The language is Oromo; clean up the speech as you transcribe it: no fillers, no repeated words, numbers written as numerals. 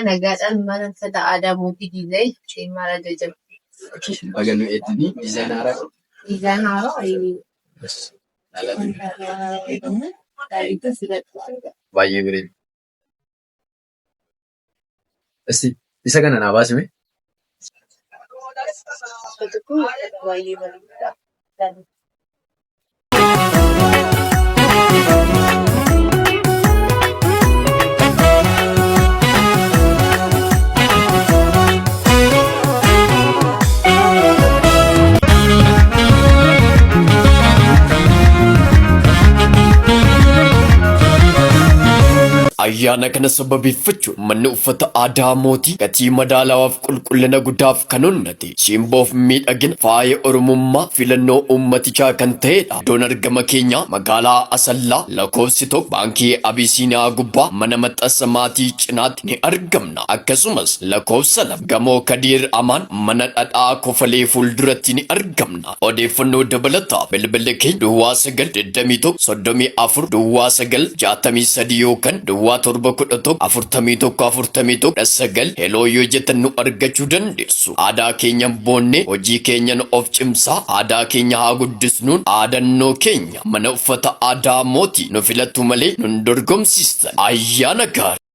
nagaadhaan mana uffata aadaa mootii diizaayinii isheen maal ajajam. Baga nu eeddanii diizaayinii haaraa. Diizaayinii haaraa baay'ee bareeda. Isa kana naa baasime. baay'ee bareeda. Ayyaana kana sababeeffachuun manni uffata aadaa mootii gatii madaalawaaf qulqullina guddaaf kan honnate simboof miidhagina faaya oromummaa filannoo uummatichaa kan ta'edha. Iddoon argama keenya magaalaa Asallaa lakkoofsi tokko baankii Abisiiniyaa gubbaa mana maxxansa maatii cinaatti ni argamna. Akkasumas lakkoofsa lama gamoo Kadiir Amaan mana dhadhaa Kofalee fuulduratti ni argamna. Odeeffannoo dabalataa bilbila keenya Duwwaa 921 Duwwaa 963 yookaan Duwwaa 711 heloo yoo jettan nu argachuu dandeessu. Aadaa keenya boonnee hojii keenyan of cimsaa aadaa keenya haa guddisnuun aadannoo keenya mana uffata aadaa mootii nu filattu malee nun dorgomsiistan. Ayyaana gaarii.